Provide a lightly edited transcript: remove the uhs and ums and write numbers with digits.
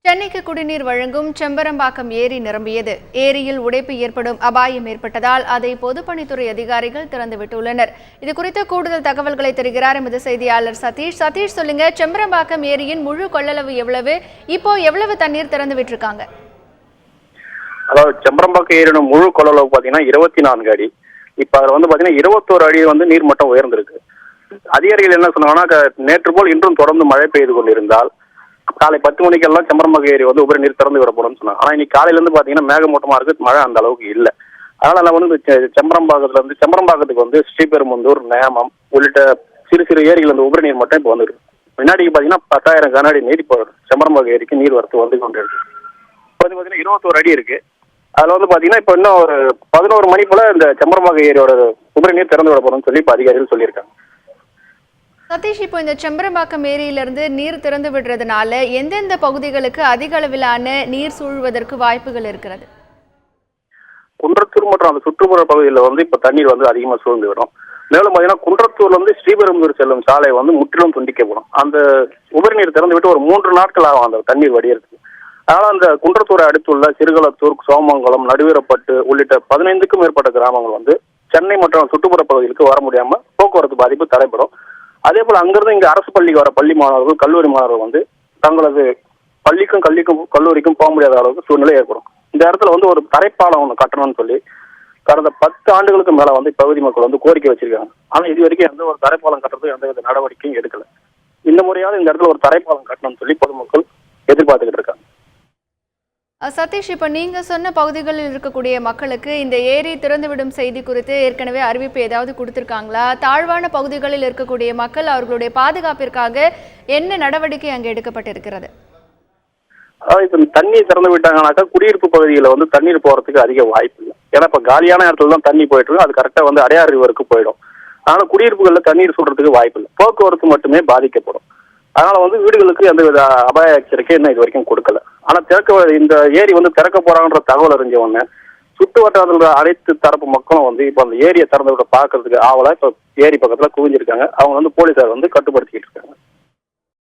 சென்னைக்கு குடிநீர் வழங்கும் செம்பரம்பாக்கம் ஏரி நிரம்பியது. ஏரியில் உடைப்பு ஏற்படும் அபாயம் ஏற்பட்டதால் அதை பொதுப்பணித்துறை அதிகாரிகள் திறந்துவிட்டுள்ளனர். இது குறித்த கூடுதல் தகவல்களை தருகிறார் எமது செய்தியாளர் சதீஷ். சதீஷ், சொல்லுங்க, செம்பரம்பாக்கம் ஏரியின் முழு கொள்ளளவு எவ்வளவு? இப்போ எவ்வளவு தண்ணீர் திறந்து விட்டுருக்காங்க? அதாவது செம்பரம்பாக்கம் ஏரியோட முழு கொள்ளளவு பாத்தீங்கன்னா 24 அடி. இப்ப அதுல பாத்தீங்கன்னா 21 அடி நீர் மட்டம் உயர்ந்திருக்கு. அதிகாரிகள் என்ன சொன்னாங்கன்னா, நேற்று போல் இன்றும் தொடர்ந்து மழை பெய்து கொண்டிருந்தால் காலை 10 மணிக்கெல்லாம் செம்பரம்பாக்கம் ஏரி உபரி நீர் திறந்து விடப்படும் சொன்னாங்க. ஆனா இன்னைக்கு காலையில இருந்து பாத்தீங்கன்னா மேகமூட்டமா இருக்கு, மழை அந்த அளவுக்கு இல்லை. அதனால செம்பரம்பாக்கத்துக்கு ஸ்ரீபெரும்புதூர், நேமம் உள்ளிட்ட சிறு சிறு ஏரிகள் உபரி நீர் மட்டும் இப்போ வந்துருக்கு. முன்னாடிக்கு பாத்தீங்கன்னா 10,000 கன அடி நீர் இப்போ செம்பரம்பாக்கம் ஏரிக்கு நீர் வரத்து வந்து கொண்டு இருக்கு. இப்போ பாத்தீங்கன்னா 21 அடி இருக்கு. அதுல பாத்தீங்கன்னா இப்போ இன்னும் ஒரு 11 மணி போல இந்த செம்பரம்பாக்கம் ஏரியோட உபரி நீர் திறந்து விடப்படும் சொல்லி இப்போ அதிகாரிகள் சொல்லியிருக்காங்க. சதீஷ், இப்போ இந்த செம்பரம்பாக்கம் ஏரியிலிருந்து நீர் திறந்து விடுறதுனால எந்தெந்த பகுதிகளுக்கு அதிக அளவிலான நீர் சூழ்வதற்கு வாய்ப்புகள் இருக்கிறது? குன்றத்தூர் மற்றும் அந்த சுற்றுப்புற பகுதியில் இப்ப தண்ணீர் அதிகமா சூழ்ந்து விடும். மேலும் பாத்தீங்கன்னா குன்றத்தூர்ல ஸ்ரீபெரும்புதூர் செல்லும் சாலை முற்றிலும் துண்டிக்கப்படும். அந்த உபரி நீர் திறந்து விட்டு ஒரு 3 நாட்கள் ஆகும் அந்த தண்ணீர் வடியறதுக்கு. அதனால அந்த குன்றத்தூரை அடுத்துள்ள சிறுகளத்தூர், சோமங்கலம், நடுவீரப்பட்டு உள்ளிட்ட 15க்கும் மேற்பட்ட கிராமங்கள் சென்னை மற்றும் சுற்றுப்புற பகுதிகளுக்கு வர முடியாம போக்குவரத்து பாதிப்பு தடைப்படும். அதே போல அங்கிருந்து இங்க அரசு பள்ளிக்கு வர பள்ளி மாணவர்கள், கல்லூரி மாணவர்கள் தங்களது பள்ளிக்கும் கல்லூரிக்கும் போக முடியாத அளவுக்கு சூழ்நிலை ஏற்படும். இந்த இடத்துல ஒரு தரைப்பாலம் ஒன்று கட்டணும்னு சொல்லி கடந்த 10 ஆண்டுகளுக்கு மேல இப்பகுதி மக்கள் கோரிக்கை வச்சிருக்காங்க. ஆனா இது வரைக்கும் எந்த ஒரு தரைப்பாலம் கட்டுறதுக்கு எந்தவித நடவடிக்கையும் எடுக்கல. இந்த முறையாவது இந்த இடத்துல ஒரு தரைப்பாலம் கட்டணும்னு சொல்லி பொதுமக்கள் எதிர்பார்த்துக்கிட்டு இருக்காங்க. சதீஷ், இப்போ நீங்க சொன்ன பகுதிகளில் இருக்கக்கூடிய மக்களுக்கு இந்த ஏரி திறந்துவிடும் செய்தி குறித்து ஏற்கனவே அறிவிப்பு ஏதாவது கொடுத்திருக்காங்களா? தாழ்வான பகுதிகளில் இருக்கக்கூடிய மக்கள் அவர்களுடைய பாதுகாப்பிற்காக என்ன நடவடிக்கை அங்கே எடுக்கப்பட்டிருக்கிறது? இப்ப தண்ணீர் திறந்து விட்டாங்கன்னாக்கா குடியிருப்பு பகுதியில தண்ணீர் போறதுக்கு அதிக வாய்ப்பு இல்லை. ஏன்னா இப்ப காலியான இடத்துல தான் தண்ணி போயிட்டு இருக்கு. அது கரெக்டா அடையார் ரிவருக்கு போயிடும். அதனால குடியிருப்புகள்ல தண்ணீர் சொல்றதுக்கு வாய்ப்பு இல்லை. போக்குவரத்து மட்டுமே பாதிக்கப்படும். அதனால வீடுகளுக்கு எந்தவித அபாய எச்சரிக்கை இன்னும் இது வரைக்கும் கொடுக்கல. ஆனா இந்த ஏரி திறக்க போறாங்கன்ற தகவல் அறிஞ்ச உடனே சுற்று வட்டாரத்தில் அனைத்து தரப்பு மக்களும் இப்ப அந்த ஏரியை திறந்து விட பாக்குறதுக்கு ஆவலா இப்ப ஏரி பக்கத்துல குவிஞ்சிருக்காங்க. அவங்க போலீசார் கட்டுப்படுத்திட்டு இருக்காங்க.